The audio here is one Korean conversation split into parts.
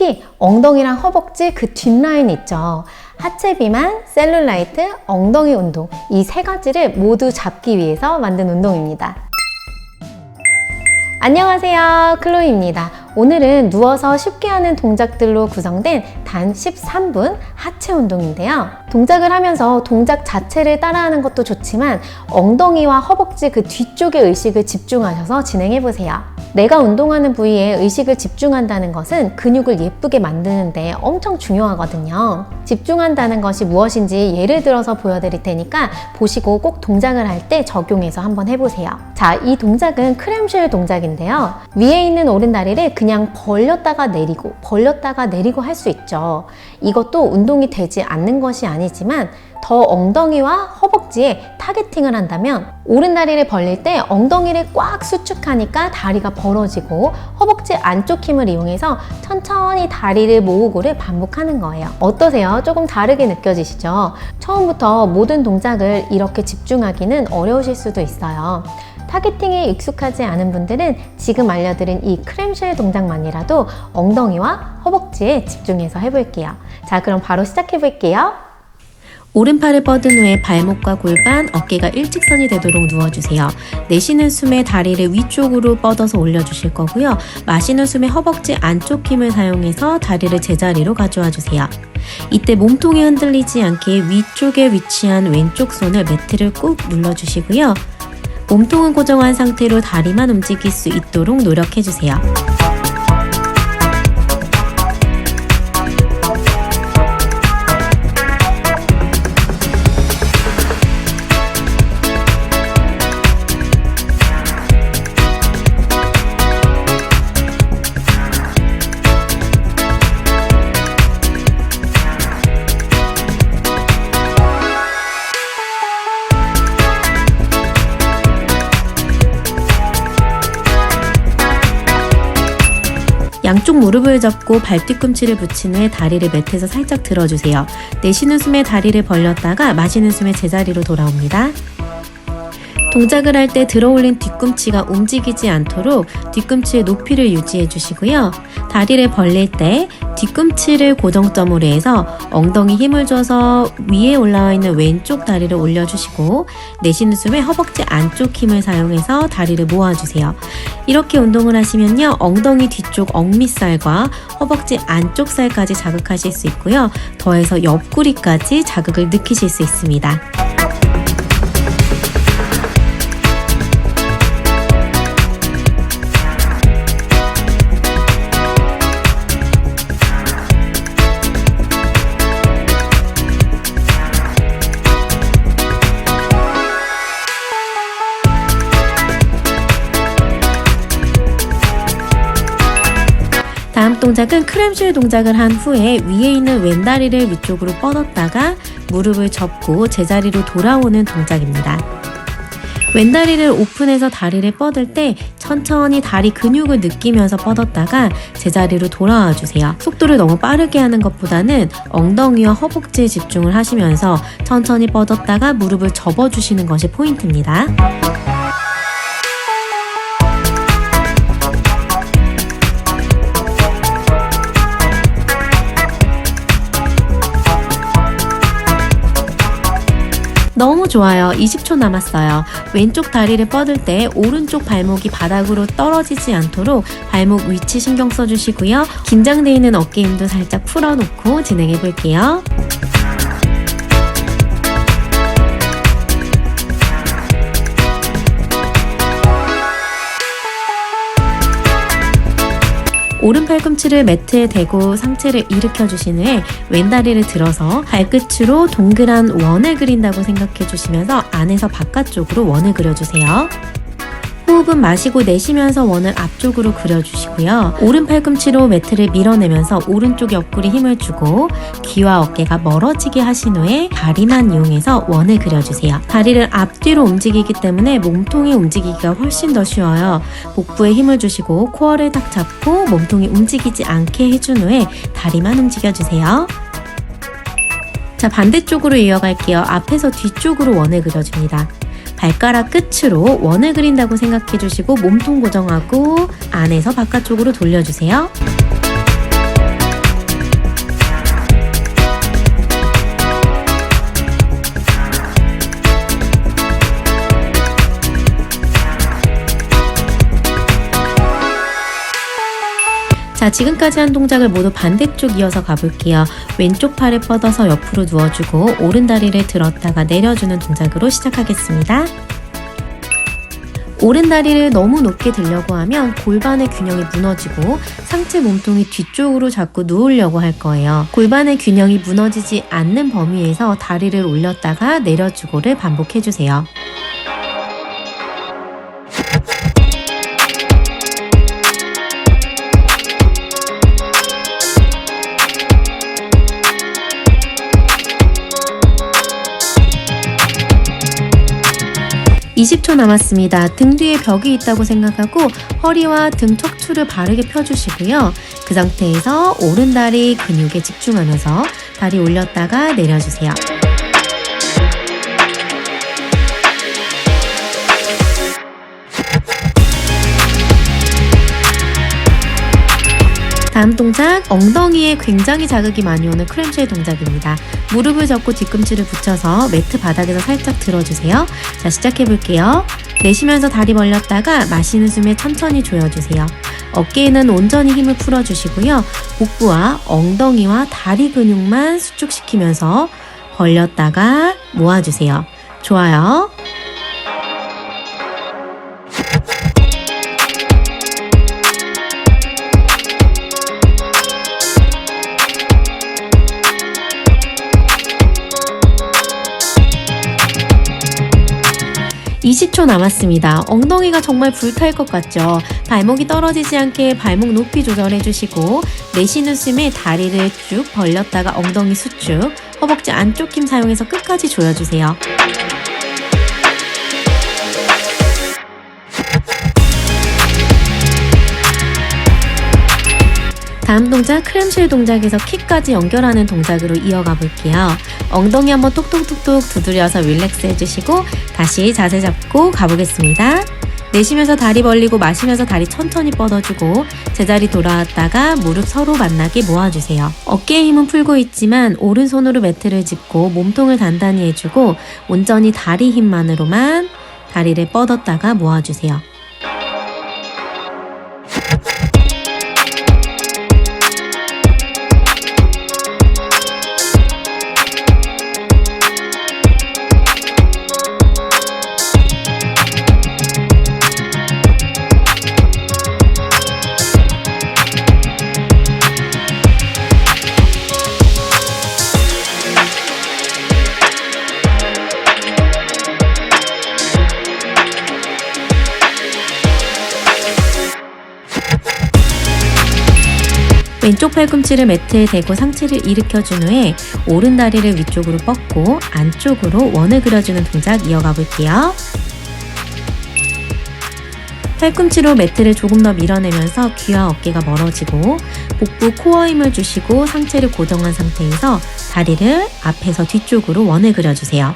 특히 엉덩이랑 허벅지 그 뒷라인 있죠. 하체 비만, 셀룰라이트, 엉덩이 운동, 이 세 가지를 모두 잡기 위해서 만든 운동입니다. 안녕하세요, 클로이입니다. 오늘은 누워서 쉽게 하는 동작들로 구성된 단 13분 하체 운동인데요. 동작을 하면서 동작 자체를 따라하는 것도 좋지만 엉덩이와 허벅지 그 뒤쪽에 의식을 집중하셔서 진행해보세요. 내가 운동하는 부위에 의식을 집중한다는 것은 근육을 예쁘게 만드는데 엄청 중요하거든요. 집중한다는 것이 무엇인지 예를 들어서 보여드릴 테니까 보시고 꼭 동작을 할 때 적용해서 한번 해보세요. 자, 이 동작은 크램쉘 동작인데요. 위에 있는 오른다리를 그냥 벌렸다가 내리고 할 수 있죠. 이것도 운동이 되지 않는 것이 아니지만 더 엉덩이와 허벅지에 타겟팅을 한다면 오른다리를 벌릴 때 엉덩이를 꽉 수축하니까 다리가 벌어지고 허벅지 안쪽 힘을 이용해서 천천히 다리를 모으고를 반복하는 거예요. 어떠세요? 조금 다르게 느껴지시죠? 처음부터 모든 동작을 이렇게 집중하기는 어려우실 수도 있어요. 타겟팅에 익숙하지 않은 분들은 지금 알려드린 이 크램쉘 동작만이라도 엉덩이와 허벅지에 집중해서 해볼게요. 자, 그럼 바로 시작해 볼게요. 오른팔을 뻗은 후에 발목과 골반, 어깨가 일직선이 되도록 누워주세요. 내쉬는 숨에 다리를 위쪽으로 뻗어서 올려주실 거고요. 마시는 숨에 허벅지 안쪽 힘을 사용해서 다리를 제자리로 가져와 주세요. 이때 몸통이 흔들리지 않게 위쪽에 위치한 왼쪽 손을 매트를 꾹 눌러주시고요. 몸통은 고정한 상태로 다리만 움직일 수 있도록 노력해주세요. 양쪽 무릎을 잡고 발 뒤꿈치를 붙인 후에 다리를 매트에서 살짝 들어주세요. 내쉬는 숨에 다리를 벌렸다가 마시는 숨에 제자리로 돌아옵니다. 동작을 할 때 들어올린 뒤꿈치가 움직이지 않도록 뒤꿈치의 높이를 유지해 주시고요. 다리를 벌릴 때 뒤꿈치를 고정점으로 해서 엉덩이 힘을 줘서 위에 올라와 있는 왼쪽 다리를 올려주시고 내쉬는 숨에 허벅지 안쪽 힘을 사용해서 다리를 모아주세요. 이렇게 운동을 하시면요. 엉덩이 뒤쪽 억밑살과 허벅지 안쪽 살까지 자극하실 수 있고요. 더해서 옆구리까지 자극을 느끼실 수 있습니다. 다음 동작은 크램쉘 동작을 한 후에 위에 있는 왼다리를 위쪽으로 뻗었다가 무릎을 접고 제자리로 돌아오는 동작입니다. 왼다리를 오픈해서 다리를 뻗을 때 천천히 다리 근육을 느끼면서 뻗었다가 제자리로 돌아와 주세요. 속도를 너무 빠르게 하는 것보다는 엉덩이와 허벅지에 집중을 하시면서 천천히 뻗었다가 무릎을 접어주시는 것이 포인트입니다. 너무 좋아요. 20초 남았어요. 왼쪽 다리를 뻗을 때 오른쪽 발목이 바닥으로 떨어지지 않도록 발목 위치 신경 써주시고요. 긴장되어 있는 어깨 힘도 살짝 풀어놓고 진행해 볼게요. 오른 팔꿈치를 매트에 대고 상체를 일으켜 주신 후에 왼다리를 들어서 발끝으로 동그란 원을 그린다고 생각해 주시면서 안에서 바깥쪽으로 원을 그려주세요. 호흡은 마시고 내쉬면서 원을 앞쪽으로 그려주시고요. 오른 팔꿈치로 매트를 밀어내면서 오른쪽 옆구리 힘을 주고 귀와 어깨가 멀어지게 하신 후에 다리만 이용해서 원을 그려주세요. 다리를 앞뒤로 움직이기 때문에 몸통이 움직이기가 훨씬 더 쉬워요. 복부에 힘을 주시고 코어를 딱 잡고 몸통이 움직이지 않게 해준 후에 다리만 움직여주세요. 자, 반대쪽으로 이어갈게요. 앞에서 뒤쪽으로 원을 그려줍니다. 발가락 끝으로 원을 그린다고 생각해 주시고 몸통 고정하고 안에서 바깥쪽으로 돌려주세요. 자, 지금까지 한 동작을 모두 반대쪽 이어서 가볼게요. 왼쪽 팔을 뻗어서 옆으로 누워주고 오른 다리를 들었다가 내려주는 동작으로 시작하겠습니다. 오른 다리를 너무 높게 들려고 하면 골반의 균형이 무너지고 상체 몸통이 뒤쪽으로 자꾸 누우려고 할 거예요. 골반의 균형이 무너지지 않는 범위에서 다리를 올렸다가 내려주고를 반복해주세요. (20초) 남았습니다. 등 뒤에 벽이 있다고 생각하고 허리와 등 척추를 바르게 펴주시고요. 그 상태에서 오른 다리 근육에 집중하면서 다리 올렸다가 내려주세요. 다음 동작, 엉덩이에 굉장히 자극이 많이 오는 크램쉘 동작입니다. 무릎을 접고 뒤꿈치를 붙여서 매트 바닥에서 살짝 들어주세요. 자, 시작해볼게요. 내쉬면서 다리 벌렸다가 마시는 숨에 천천히 조여주세요. 어깨에는 온전히 힘을 풀어주시고요. 복부와 엉덩이와 다리 근육만 수축시키면서 벌렸다가 모아주세요. 좋아요. (20초) 남았습니다. 엉덩이가 정말 불탈 것 같죠? 발목이 떨어지지 않게 발목 높이 조절해 주시고 내쉬는 숨에 다리를 쭉 벌렸다가 엉덩이 수축, 허벅지 안쪽 힘 사용해서 끝까지 조여주세요. 다음 동작, 크램쉘 동작에서 킥까지 연결하는 동작으로 이어가 볼게요. 엉덩이 한번 톡톡톡톡 두드려서 릴렉스 해주시고 다시 자세 잡고 가보겠습니다. 내쉬면서 다리 벌리고 마시면서 다리 천천히 뻗어주고 제자리 돌아왔다가 무릎 서로 만나게 모아주세요. 어깨에 힘은 풀고 있지만 오른손으로 매트를 짚고 몸통을 단단히 해주고 온전히 다리 힘만으로만 다리를 뻗었다가 모아주세요. 왼쪽 팔꿈치를 매트에 대고 상체를 일으켜준 후에 오른 다리를 위쪽으로 뻗고 안쪽으로 원을 그려주는 동작 이어가 볼게요. 팔꿈치로 매트를 조금 더 밀어내면서 귀와 어깨가 멀어지고 복부 코어 힘을 주시고 상체를 고정한 상태에서 다리를 앞에서 뒤쪽으로 원을 그려주세요.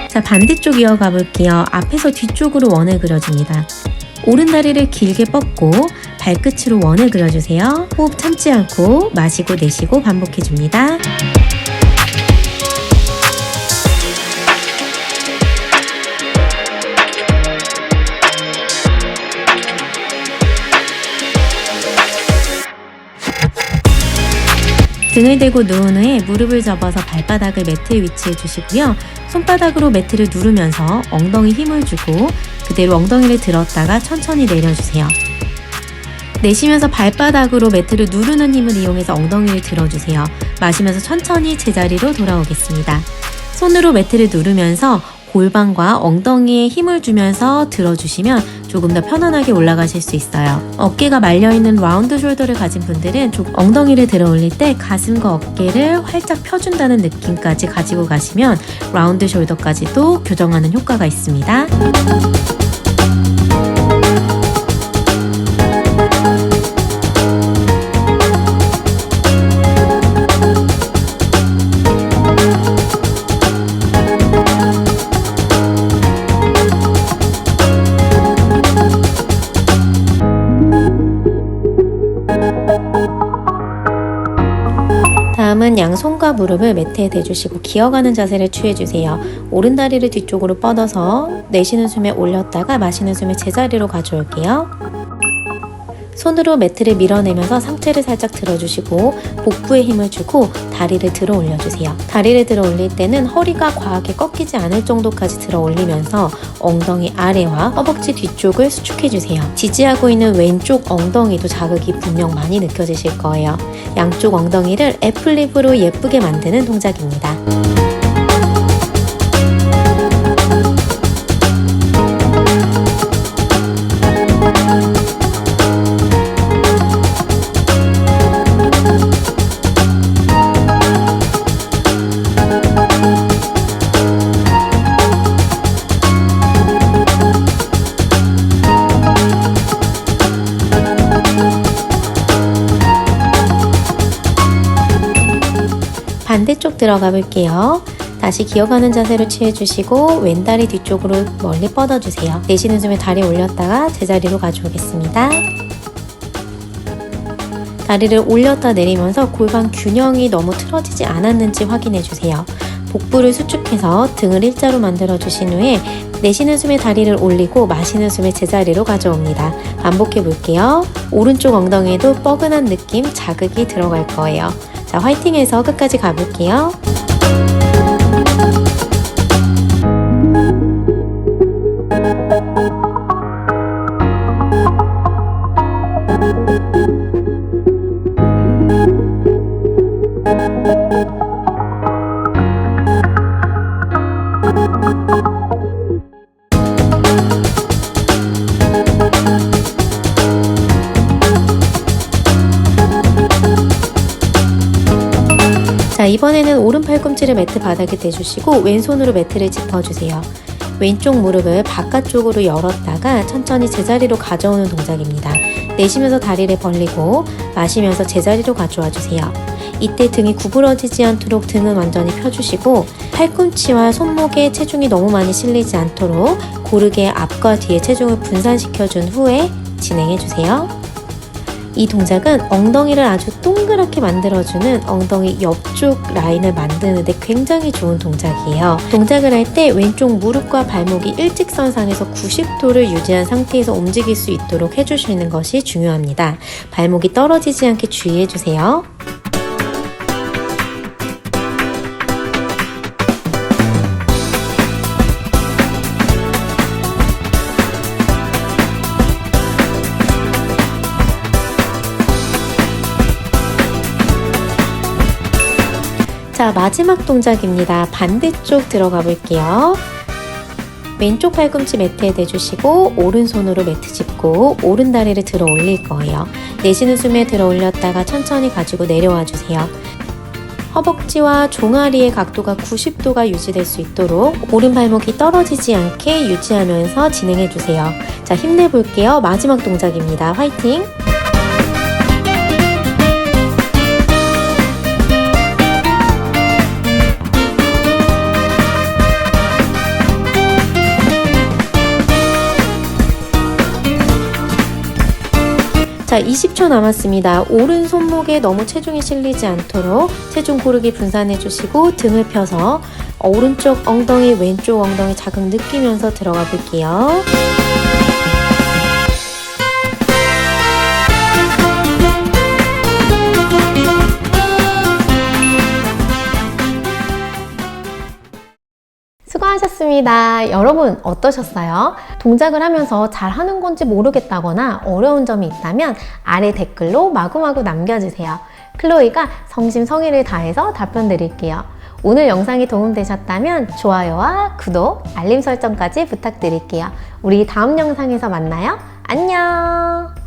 자, 반대쪽 이어가 볼게요. 앞에서 뒤쪽으로 원을 그려줍니다. 오른 다리를 길게 뻗고 발끝으로 원을 그려주세요. 호흡 참지 않고 마시고 내쉬고 반복해줍니다. 등을 대고 누운 후에 무릎을 접어서 발바닥을 매트에 위치해 주시고요. 손바닥으로 매트를 누르면서 엉덩이 힘을 주고 그대로 엉덩이를 들었다가 천천히 내려주세요. 내쉬면서 발바닥으로 매트를 누르는 힘을 이용해서 엉덩이를 들어주세요. 마시면서 천천히 제자리로 돌아오겠습니다. 손으로 매트를 누르면서 골반과 엉덩이에 힘을 주면서 들어주시면 조금 더 편안하게 올라가실 수 있어요. 어깨가 말려있는 라운드 숄더를 가진 분들은 엉덩이를 들어 올릴 때 가슴과 어깨를 활짝 펴준다는 느낌까지 가지고 가시면 라운드 숄더까지도 교정하는 효과가 있습니다. 이번에는 양손과 무릎을 매트에 대주시고 기어가는 자세를 취해주세요. 오른다리를 뒤쪽으로 뻗어서 내쉬는 숨에 올렸다가 마시는 숨에 제자리로 가져올게요. 손으로 매트를 밀어내면서 상체를 살짝 들어주시고 복부에 힘을 주고 다리를 들어 올려주세요. 다리를 들어 올릴 때는 허리가 과하게 꺾이지 않을 정도까지 들어 올리면서 엉덩이 아래와 허벅지 뒤쪽을 수축해주세요. 지지하고 있는 왼쪽 엉덩이도 자극이 분명 많이 느껴지실 거예요. 양쪽 엉덩이를 애플립으로 예쁘게 만드는 동작입니다. 반대쪽 들어가 볼게요. 다시 기어가는 자세를 취해주시고 왼다리 뒤쪽으로 멀리 뻗어주세요. 내쉬는 숨에 다리 올렸다가 제자리로 가져오겠습니다. 다리를 올렸다 내리면서 골반 균형이 너무 틀어지지 않았는지 확인해주세요. 복부를 수축해서 등을 일자로 만들어주신 후에 내쉬는 숨에 다리를 올리고 마시는 숨에 제자리로 가져옵니다. 반복해 볼게요. 오른쪽 엉덩이에도 뻐근한 느낌, 자극이 들어갈 거예요. 자, 화이팅해서 끝까지 가볼게요. 자, 이번에는 오른 팔꿈치를 매트 바닥에 대주시고 왼손으로 매트를 짚어주세요. 왼쪽 무릎을 바깥쪽으로 열었다가 천천히 제자리로 가져오는 동작입니다. 내쉬면서 다리를 벌리고 마시면서 제자리로 가져와 주세요. 이때 등이 구부러지지 않도록 등은 완전히 펴주시고 팔꿈치와 손목에 체중이 너무 많이 실리지 않도록 고르게 앞과 뒤에 체중을 분산시켜준 후에 진행해주세요. 이 동작은 엉덩이를 아주 동그랗게 만들어주는 엉덩이 옆쪽 라인을 만드는데 굉장히 좋은 동작이에요. 동작을 할 때 왼쪽 무릎과 발목이 일직선상에서 90도를 유지한 상태에서 움직일 수 있도록 해주시는 것이 중요합니다. 발목이 떨어지지 않게 주의해주세요. 자, 마지막 동작입니다. 반대쪽 들어가 볼게요. 왼쪽 팔꿈치 매트에 대주시고 오른손으로 매트 짚고 오른 다리를 들어 올릴 거예요. 내쉬는 숨에 들어 올렸다가 천천히 가지고 내려와 주세요. 허벅지와 종아리의 각도가 90도가 유지될 수 있도록 오른 발목이 떨어지지 않게 유지하면서 진행해 주세요. 자, 힘내볼게요. 마지막 동작입니다. 화이팅! 자, 20초 남았습니다. 오른 손목에 너무 체중이 실리지 않도록 체중 고르게 분산해 주시고 등을 펴서 오른쪽 엉덩이, 왼쪽 엉덩이 자극 느끼면서 들어가 볼게요. 수고하셨습니다. 여러분 어떠셨어요? 동작을 하면서 잘하는 건지 모르겠다거나 어려운 점이 있다면 아래 댓글로 마구마구 남겨주세요. 클로이가 성심성의를 다해서 답변 드릴게요. 오늘 영상이 도움되셨다면 좋아요와 구독, 알림 설정까지 부탁드릴게요. 우리 다음 영상에서 만나요. 안녕!